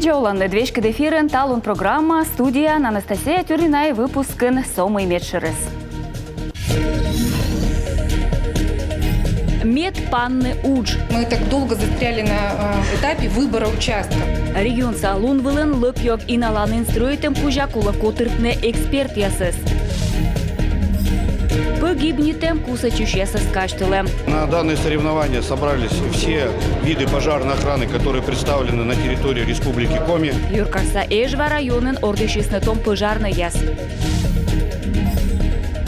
Оланны двечка дефирен талун программа студия Анастасия Тюрина и выпускен Сомой Медшерес. Мед панны Удж. Мы так долго застряли на этапе выбора участка. Регион Салун вылен лыпьёк и наланын строитем кужакула котырпне эксперт ясыс. Погибнетем кусачущеся скачтелем. На данные соревнования собрались все виды пожарной охраны, которые представлены на территории Республики Коми. Юркарса Эжва районен ордышиснетом пожарный яс.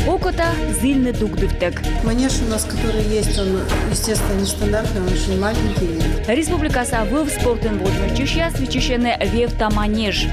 Окота зильный дугдывтек. Манеж у нас, который есть, он, естественно, нестандартный, он очень маленький. Республика Савыв спортен водмерчища свечищене вевта манеж.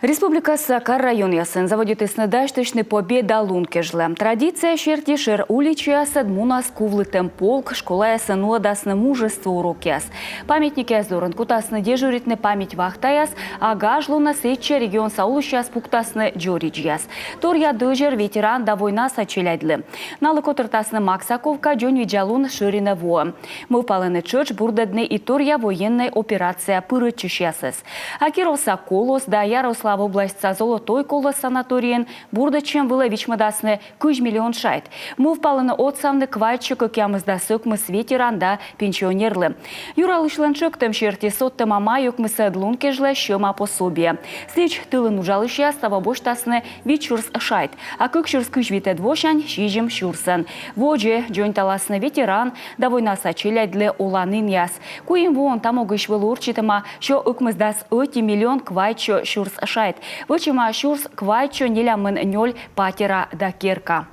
Республика Сакар район ясын заводит иснедаштышны победа лункежле. Традиция шерти шер улича седмунас кувлытем полк школа ясын уадасны мужество урок яс. Памятник яздорын кутасны дежуритны память вахтаяс, а гажлуна сетче регион саулыщас пуктасны джоридж яс. Тор ядыжер ветеран да война сачеляйдлы. Налыкотыртасны Максаковка джон виджалун ширина во. Мы впалены чырч бурдадны и торья военной операция пырычыш ясыс. А Кировса колос да Ярослав область Золотой колос санаториен бурдачем было вичмадасны 1 миллион шайт. Мы впалены отсамны квайтчы, как ямыздасык мы с ветеранда пенсионерлы. Юралышланчык тем шерти сотты мамаюк мы седлунке жле щема пособие. Слеч тылын ужалыща ставобоштасны вичурс шайт. А как шурскыш вите двошань щижем шурсан. Воже джон таласны ветеран да война сачелять для уланын яс. Куим вон там огыш вылурчитыма, що ыкмыздас 1 миллион квайтчы шурс шайт. Вычима шурс квайчо нелямын нёль патера да керка.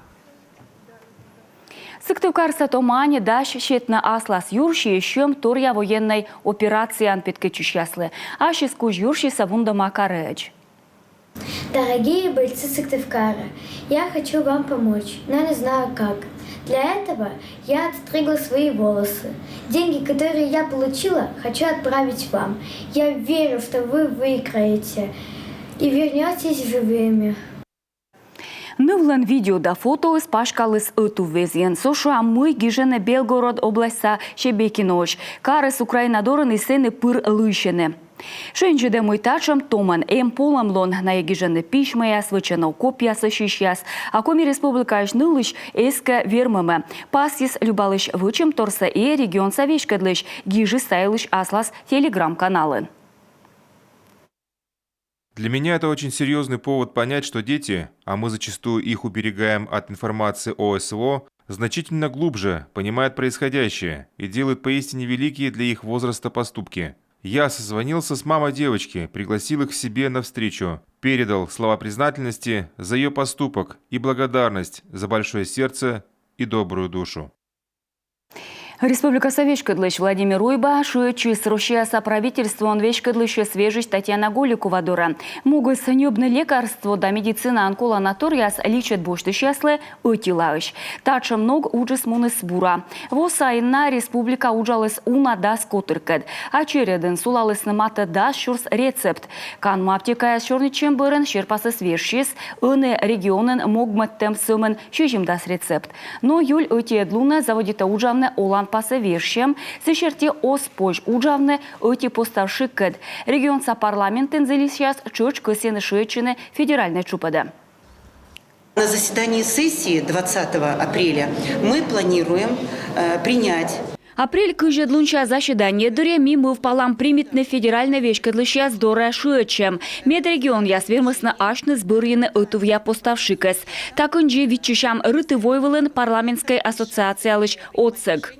Сыктывкарса томане даш щетна аслас юрши щем торья военной операции анпеткечущаслы. А шискуж юрши савунда макарэч. Дорогие бойцы Сыктывкара, я хочу вам помочь, но не знаю как. Для этого я отстригла свои волосы. Деньги, которые я получила, хочу отправить вам. Я верю, что вы выиграете и вернетесь живыми. Нывлен видео да фото из пашкалыс эту везен. Сошу а мы гижене Белгород областьса Шебекинош. Карес Украина дорын и сены пыр лыщене. Шенчеде мой тачам томан поламлон на егижене пишмая свычено копия сощищас. А коми республика нылыш эске вермеме. Пасис любалыш вычем торса и регион совещкадлыш гижи стайлыш аслас телеграм-каналы. Для меня это очень серьезный повод понять, что дети, а мы зачастую их уберегаем от информации о СВО, значительно глубже понимают происходящее и делают поистине великие для их возраста поступки. Я созвонился с мамой девочки, пригласил их к себе навстречу, передал слова признательности за ее поступок и благодарность за большое сердце и добрую душу. Республика Совещкадлыш Владимир Уйба, шуечи срощаса правительство он вещкадлыше свежесть Татьяна Голикова дора. Могут санёбны лекарство да медицина анкуланаторияс лечат бошты счастлы отилающ. Тача мног уджес мунес бура. Восайна республика уджалась уна да скотыркад. А череден сулалась на мата да шурс рецепт. Кан маптикая шорничем бырен шерпасы свежшис, ыны регионен могмат тем сымен щежим дас рецепт. Но юль отиедлуна заводита уджавне олан пасы вершем, сещерти оспож уджавне оти поставши кэд. Регион са парламентен сейчас чурч кысены шуечины федеральной чупада. На заседании сессии 20 апреля мы планируем принять. Апрель кыжедлунча заседание дыре мимо в палам примитне федеральная вещкадлыща здора шуечем. Медрегион я свермысна ашны сбырьены отувья поставшикас. Так инже витчищам рыты войвылын парламентской ассоциации алыш отсег.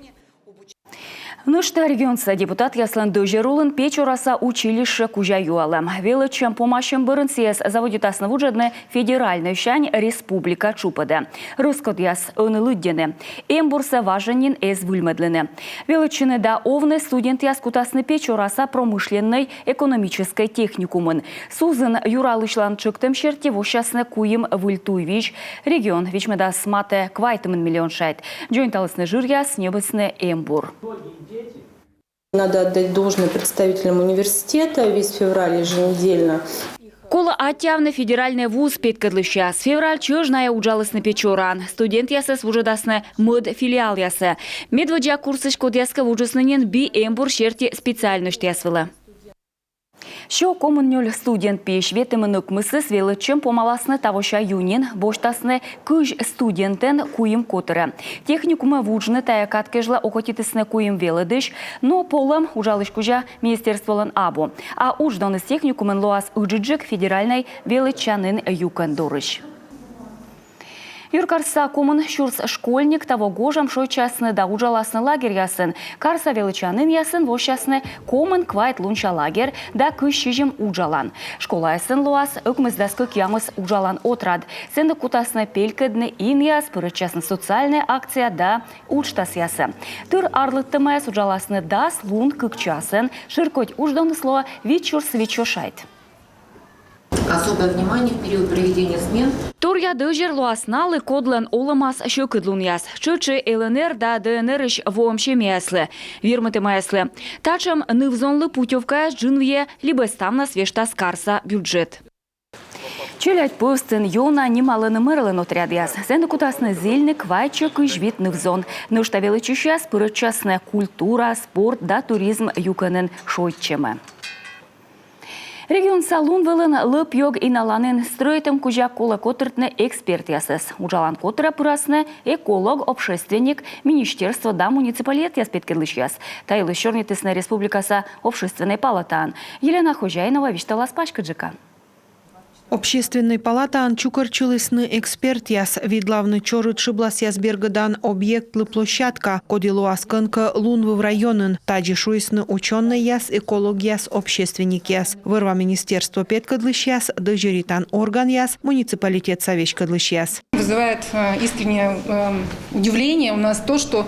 Ну что, регионса депутат яслан дожерулын печураса училище кужа юалам. Велычем помощем бырын сиес заводит основуджедне федеральный щань республика Чупада. Рыскот яс ынылыддене. Эмбурса важенин эз вульмедлене. Велычыны да овны студент яс кутасны печураса промышленной экономической техникумын. Сузын юралышлан чыктым шерти вощасны куим вультуйвич. Регион вичмедас мате квайтымын миллион шайт. Джойнталысны жир яс небысны Эмбур. Надо отдать должное представителям университета. Весь февраль еженедельно Кола атявны федеральный вуз петкадлыща. С февраль чёжная уджалысны печоран. Студент ясы служедасны мыд филиал ясы. Медводжа курсышко яска вуджаснынен би эмбур шерти специальность ясвыла. Що коммуннюль студент пеш ветімінік мысы свелычым помаласны тавоща юнин, боштасны күж студентен куим котыры. Техникумы вуджны таякаткежла окотитысны куим велыдыш, но полым ужалышкужа министерстволын абу. А ужданыс техникумын лоас ыджыджик федеральной велычанын юкан дорыш. Юркарса комын шурс школьник того гожам шой частны да ужаласны лагерь ясын. Карса велычанын ясын вощасны комын квайт лунча лагерь да күшижим ужалан. Школа ясын луас өкміздаскык ямыз ужалан отрад. Сенді кутасны пелькедны ин яс, пырычасны социальная акция да учтас ясы. Тыр арлыттымайс ужаласны дас лун кыкчасын, ширкоть ужданы слова вичурс вичошайт. Особое внимание в период проведения смен. Турья дыжер луасналы кодлен оламас шөкідлун яс. Чучы ЛНР да ДНР-ш воомше мяслы. Вирмыты мяслы. Тачам нывзонлы путевка джинве либо ставна свештас карса бюджет. Челядь пустын юна немалыны мырлын отряд яс. Сенді кутасны зельны квайчы күжвит нывзон. Нышта велычищас пырычасны культура, спорт да туризм юканын шойчымы. Регион салун вылын лып йог иналанын стройтым кужа кола котыртны эксперт ясыз. Ужалан котыра пырасны эколог, общественник, министерство да муниципалет яспеткерлыш яс. Тайлы Шорнитысны республикаса общественной палатан. Елена Хожайнова виштала спачкаджика. Общественной палата чукарчылысны эксперт яс видлавны чорыт шиблас ясбергадан объектлы площадка кодилу асканка лунвы в районын таджи шуисны ученый яс эколог яс общественник яс вырва министерство петкадлыш яс дыжеритан орган яс муниципалитет совечкадлыш яс. Вызывает искреннее удивление у нас то, что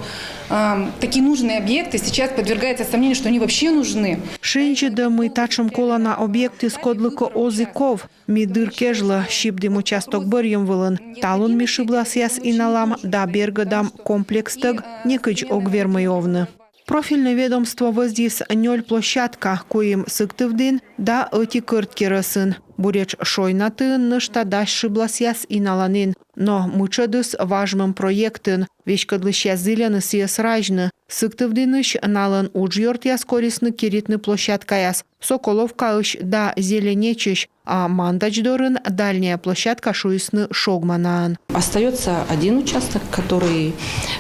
такие нужные объекты сейчас подвергаются сомнению, что они вообще нужны. Шинчи да мы тачем кола на объекты скодлыка озыков. Ми дыркежла щипдим участок бырьем вылын. Талун ми шиблас яс иналам да бергадам комплекстыг никыч огвермайовны. Профильное ведомство воздис нёль площадка, коим сыктывдын да эти кырткерысын. Буреч шойнатын нышта даш шиблас яс иналанын. Но мычадыс важным проектын. Вещкадлыш яс зыляны сияс ражны. Сыктывдыныш налын уджьорт яс корисны киритны площадка яс. Соколовка ищ да зеленечищ, а мандачдорын дальняя площадка шуисны шогманаан. Остается один участок, который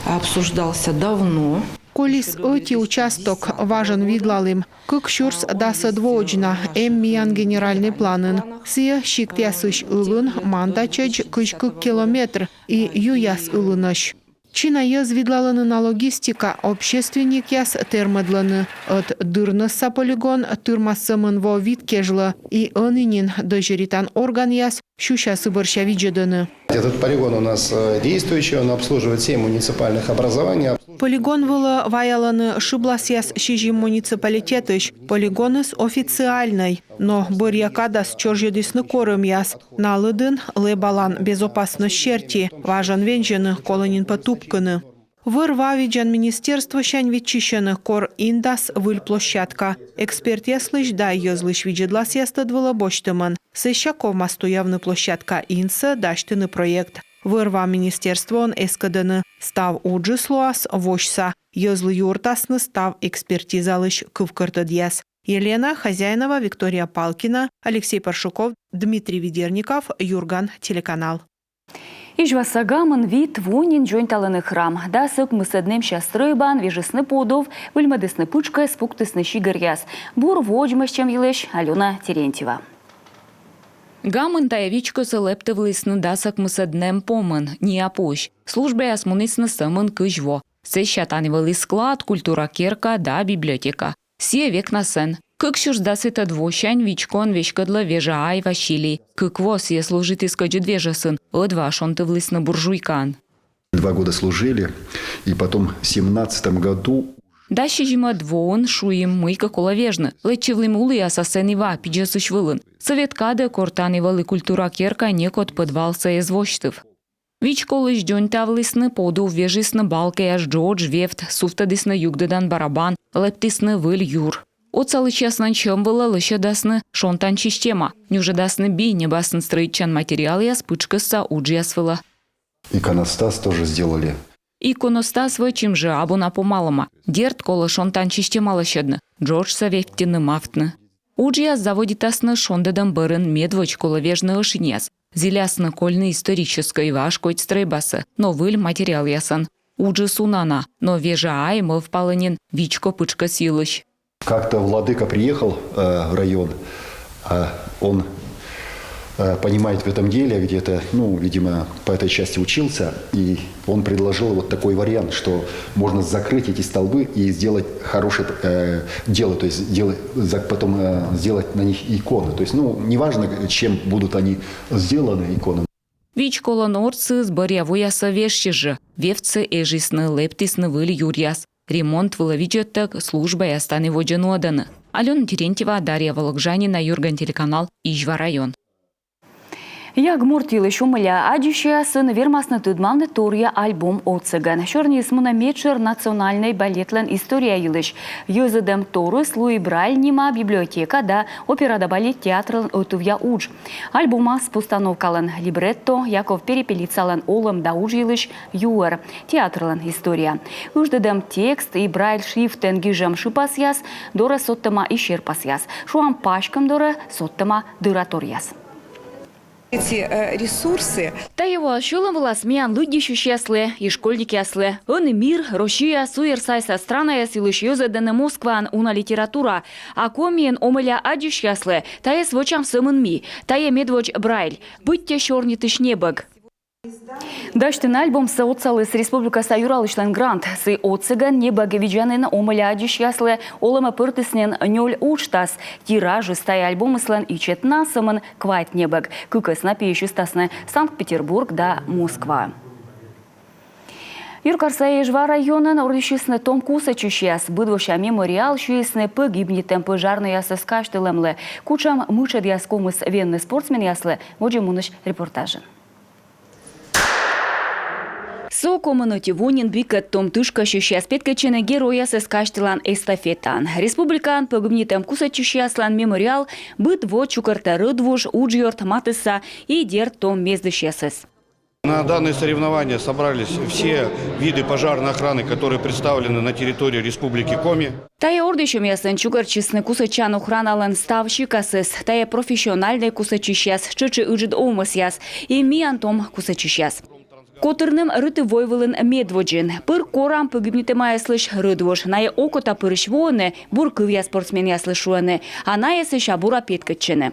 обсуждался давно. Колис эти участок важен видлалым. Как шурс да садводжна, эммиян генеральный планын. Сия щикт ясыш ылын, мандачач кычкык километр и юяс ылыныш. Чина яз видлалыны на логистика, общественник яс термедланы. От дырнысса полигон тырмассымын во виткежлы и ынынин дожеритан орган яс щуща сыбырща виджедыны. Этот полигон у нас действующий, он обслуживает 7 муниципальных образований. Полигон вылы ваяланы шиблас яс щижим муниципалитетыш. Полигоныс официальный, но бырьякадас чоржедысны корым яс. Налыдын лебалан безопасно щерти, важен венжены колонин потупканы. Вырва виджан министерство щань вичищены кор индас выль площадка. Эксперт яслыш да йозлыш виджедлас ястадвыла боштыман. Сыщаков масту явны площадка инса даштыны проект. Вырва министерство он эскадыны. Став уджислуас вошса. Йозлы юртасны став экспертизалыш кывкыртыдьяс. Елена Хозяинова, Виктория Палкина, Алексей Паршуков, Дмитрий Ведерников, Юрган, телеканал. Ижвасагамын вид вонин джойнталыны храм. Да сык мысыднем щастрыбан, вежесны подов, выльмадысны пучка, спуктысны щигарьяс. Бур воджмыш чем елеш Алена Терентьева. Гамын таявичко лептывлысны дасак мысыднем помын, не опощ. Служба ясмунысны сымын кыжво. Сещатанивали склад, культура керка да библиотека. Сие век на сен. Как щуждасыта двощань вичкон вещкадла вежа ай ващили. Как вос е служит искаджи двежасын, отвашон ты влысна буржуйкан. 2 года служили, и потом в 17 году... Дащи жима двоон шуим мыйка коловежны. Лечевлим улы асасенива пиджасыш вылын. Совет каде кортанивали культура керка некот подвалса езвощтыв. Вичколыш дёнь тавлысны поду вежисны балке аж джодж вефт, суфтадысны югдадан барабан, лептисны выль юр. Оцалы часнан чем было лыще дасны шонтан система. Нюже дасны бей не басны строительчан материал я спычкаса уджиясвыла. Иконостас тоже сделали. Иконостас вычим же абуна помалома. Дерт кола шонтан система лыщедны. Джордж Савевтины мафтны. Уджияс заводит асны шондедам бырын медвоч кола вежны ошиньяс. Зелясны кольны исторической вашкой стройбасы, но выль материал ясан. Уджи сунана, но вежа аймы в паланин вичко пычка силыщ. Как-то владыка приехал в район, он понимает в этом деле, где-то, видимо, по этой части учился, и он предложил вот такой вариант, что можно закрыть эти столбы и сделать хорошее дело, то есть потом сделать на них иконы. То есть, неважно, чем будут они сделаны, иконы. Вич колонорцы сборявуяса вещи же, вевцы эжисны лептисны выли юрьяс. Ремонт выловичеток служба и останы воджену оданы. Алена Терентьева, Дарья Вологжанина, Юрган, телеканал Ижва район. Як муртилы шумыля адющая сын вермасны тыдманны тория альбом оцыган. Шорни смуна мечер национальный балетлен история илыш. Юзыдем торыс Луи Брайль нима библиотека да операда балет театрын отувя уж. Альбома с постановкалын либретто Яков перепелицалын олым да уж илыш юэр. Театрлын история. Уждыдем текст и Брайль шрифтен гижем шипасяс, дора соттыма ишер пасяс. Шуам пашкам дора соттыма дыраторяс. Эти ресурсы. Та его шулам власмян люди счастливы и школьники яслы. Он и мир, Россия, суерсайса страна ясилыш юзедене Москван уна литература. А комиен омыля ади счастливы. Та е свочам сымынми. Та е медвоч Брайль. Будьте черни тышнебык. Даштын альбом са отсалы с Республика Саюралышлен грант. Сы отсыган небо гавиджанын омыляди счастлы олыма пыртыснен нёль учтас. Тиражы стай альбом ислен ичет насымын квайт небог. Кыкыс напиещу стасны Санкт-Петербург да Москва. Юркарса Ижва районын ордищесны том кусачущес. Быдвоща мемориал шуесны погибнетем пожарный ясы скаштылемлы. Кучам мычед яскомыс венны спортсмен яслы. Воджимуныш репортажын. Сокомынути вонин бикет том тышка щущас петкачены героя с эскаштылан эстафетан. Республикан погибнетем кусачущеслан мемориал быт во чукартары двуж уджьорт матыса и дерт том мездыщесес. На данные соревнования собрались все виды пожарной охраны, которые представлены на территории Республики Коми. Тая ордищем ясен чукарчисны кусачан охраналан ставщи касес, тая профессиональный кусачищес, чычы ыжид омыс яс, и миян том кусачищес. Котырным рыты войвылын медводжин. Пыр корам погибнетема яслыш рыдвош. Найе окота пырыш воны, бур кывья спортсмен яслышуаны, а найе сыша бура петкаччыны.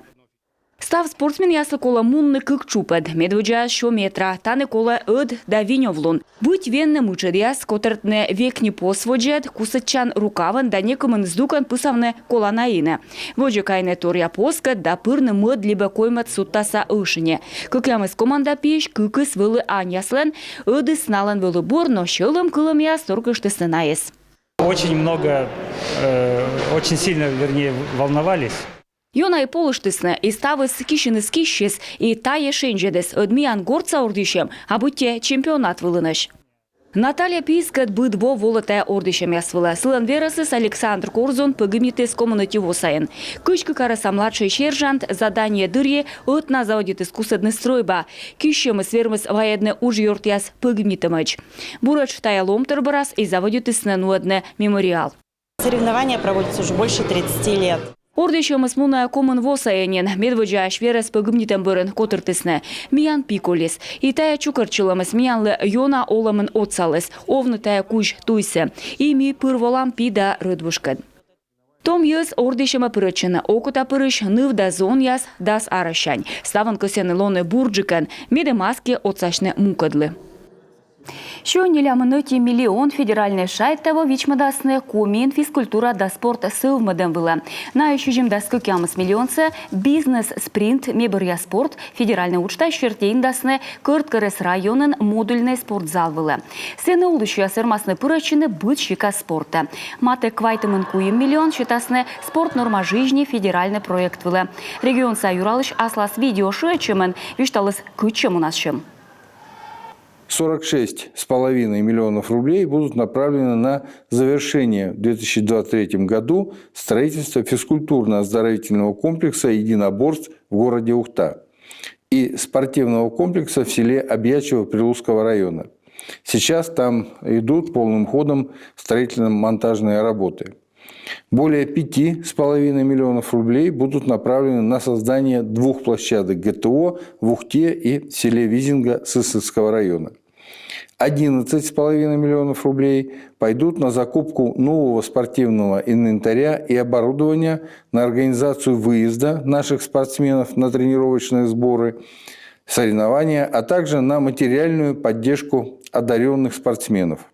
Став спортсмен яслы кола мунны кык чупед. Медводжа шо метра, таны кола ыд да винёвлун. Будь венны мучед яс, котыртны век не посводжет, кусачан рукавын да некомын сдукан пысавны кола наины. Воджа кайны торя поскат да пырны мыд либо коймат суттаса ышыне. Кыклямыз команда пеш кыкыс вылы ань яслен, ыды сналан вылы бор, но шылым кылым яс торкышты сынаес. Очень много, очень сильно, волновались. Йона и полыштысны, и ставы скищены скищес, и тае шенжедес, одмиян горца ордищем, а будьте чемпионат вылыныш. Наталья Пискат быдво волотая ордищем ясвыла. Сылан верасыс Александр Корзун погибнетес коммунативу сайын. Кычкы караса младший сержант задание дырье от на заводит искусственный стройба. Кищем свермыс военный ужьорт яс погибнетымыч. Бурач тая ломтер барас и заводит исненуадне мемориал. Соревнования проводятся уже больше 30 лет. Ордищем смуная комын восаянен, медводжа шверес погибнетем бырын котыртысны. Миян пиколес. И тая чукарчыламыз миянлы йона оламын отсалыс. Овны тая куш туйсы. Ими пырволам пида рыдвушкад. Том йыз ордищема пырычыны. Окута пырыш ныв да зон яс дас аращань. Ставан кысены лоны бурджикан. Меды маски отсашны мукадлы. Що нелямынöти миллион федеральный шайт того вичмадасны комин физкультура да спорт сывмадем вылы. На ещужим да скыкямыс миллионцы бизнес спринт мебырья спорт федеральный учта щертейн дасны кырткырыс районын модульный спортзал вылы. Сены улыщуя сырмасны пырычыны быт щика спорта. Маты квайтымын куем миллион считасны спорт норма жизни федеральный проект вылы. Регион Саюралыш аслас видео шуячымын вишталыс кычым у нас шым. 46,5 миллионов рублей будут направлены на завершение в 2023 году строительства физкультурно-оздоровительного комплекса единоборств в городе Ухта и спортивного комплекса в селе Обьячево Прилузского района. Сейчас там идут полным ходом строительно-монтажные работы. Более 5,5 миллионов рублей будут направлены на создание 2 площадок ГТО в Ухте и в селе Визинга Сысоцкого района. 11,5 миллионов рублей пойдут на закупку нового спортивного инвентаря и оборудования, на организацию выезда наших спортсменов на тренировочные сборы, соревнования, а также на материальную поддержку одаренных спортсменов.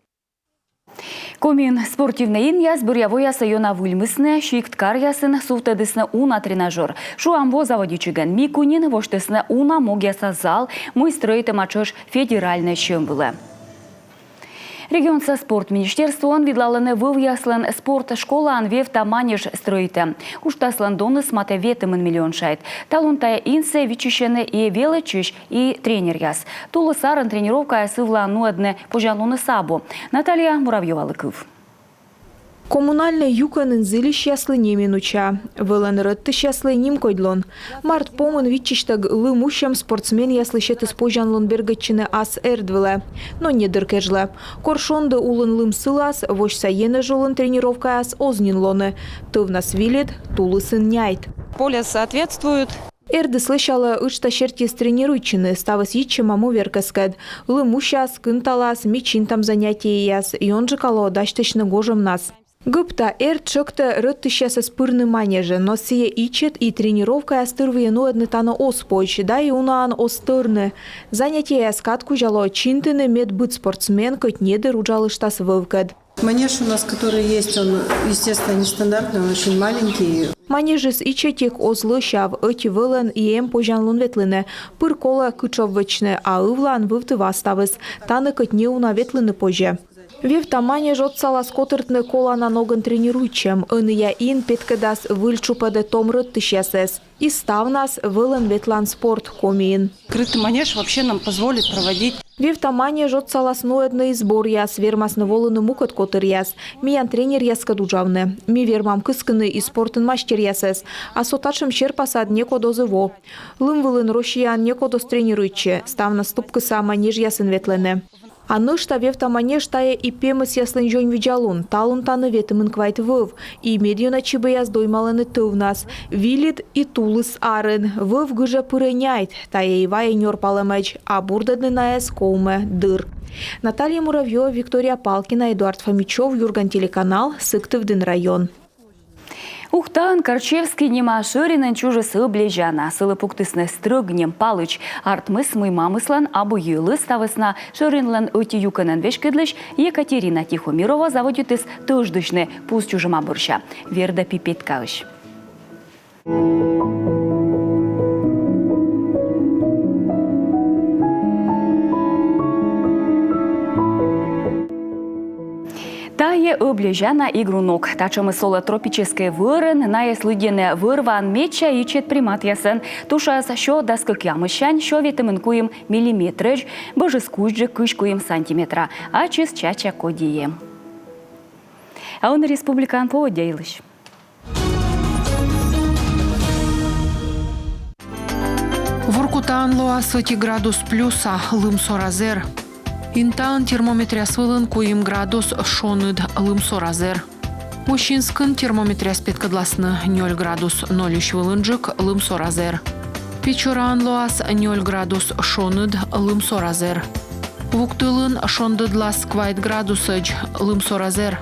Комин спортивный ин яс бурьявоя сайона выльмысны, шикткар ясын суфтедысны уна тренажер. Шуамбо заводичиген микунин воштысны уна могяса зал, мой строите мачош федеральный чембылы. Регионса спорт министерствон видлалыны вывяслын спорт школа анвев таманеж строите. Уштаслан доны смате ветымын миллион шайт. Талунтая инсе вичищены и величищ и тренер яс. Тулы сарын тренировка сывла нуэдне пожалуны сабу. Наталья Муравьева-Лыков. Коммунальный юканын зылищ яслы неменуча. Вылан рытты яслы ним койдлон. Март помын витчиштаг лымущам спортсмен яслы щеты спожанлон бергачины ас эрдвеле. Но не дыркежле. Коршонды улын лым сылас, вож саены жолын тренировка ас ознинлоны. Тывнас вилет, тулысын няйт. Поле соответствует. Эрды слышала, что щертис тренируйчины, ставас ичи маму веркаскад. Лымущас, кынталас, мичин там занятия яс, и он же кало дачточны гожем нас. Гыпта чокта рыттыщаса спырны манеже, но сие ичет и тренировка астырвые нуэдны тана оспоч, да и унаан остырны. Занятия скатку жало чинтыны медбыт спортсмен, кот недер уджалыштас вывкад. Манеж у нас, который есть, он, естественно, нестандартный, он очень маленький. Манежис ичетик озлышав, эти вылен и эм пожанлун ветлыны. Пыркола кычоввычны, а ывлан вывтыва ставыс, таны кот не уна ветлыны позже. Вевта манеж отсала скотыртны кола на ноган тренируйчем. Ыния ин петкадас выльчупаде том рыттыщасес. И став нас вылен ветлан спорт комиин. Крытый манеж вообще нам позволит проводить. Вевта манеж отсала снуэдный сбор яс, вермас наволыны мукат котыр яс. Миян тренер яска дуджавны. Ми вермам кыскыны и спортын мастер ясес. А сотачым черпасад неко дозыво. Лым вылен рошиян неко доз тренируйче. Став наступкыса манеж ясын ветлене. А нышта вевта манеж тая и пемыс яслын жон виджалун, талун таны ветымын квайт вов, и медиона чибы яс доймалыны тывнас, вилит и тулыс арын, вов гыжа пырыняйт, тая ивая нёр палымэч, а бурдадны наэс коуме дыр. Наталья Муравьева, Виктория Палкина, Эдуард Фомичев, Юрган телеканал, Сыктывдын район. Ухтан Карчевский нема шыринен чужы сыблежана. Сылы пуктысны стрыгнем палыч. Артмыс мый мамыслан абу юлы ставысна шыринлан өти юканен вешкедлыш Екатерина Тихомирова заводитыс тыждышны пусть чужыма бурща. Верда пипеткалыш. Тае облежана игру ног. Тачымы соло тропический вырын, на слыдене вырван меча ичет примат ясын. Тушас шо даскык ямышан, шо ветымын куем миллиметрыж, божыс кужжы кыш куем сантиметра, а чиз чача кодием. А он республикан поводейлыш. Воркутан лоа 1 градус плюса, лым соразер. Интан термометрия свылын куим градус шоныд лым соразер. Мощинскын термометрия спеткадласны 0 градус 0 вылынжык лым соразер. Печоран лоас 0 градус шоныд лым соразер. Вуктылын шондыдлас квайт градусыж лым соразер.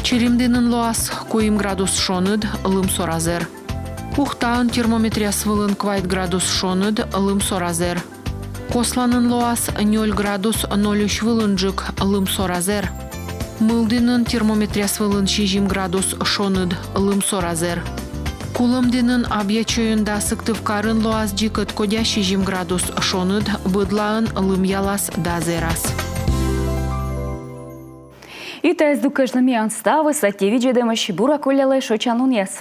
Черемденын лоас куим градус шоныд лым соразер. Ухтан термометрия свылын квайт градус шоныд лым соразер. Косланын лоас 0 градус 0 вылынжык лым соразер. Мылдынын термометрия свылын 6 градус шоныд лым соразер. Кулымдынын Обьячоюнда Сыктывкарын лоас жикыт кодя 6 градус шоныд быдлаын лым ялас дазерас. И тез дукажлами анставы сати виджедемыш бура колялы шочанун яс.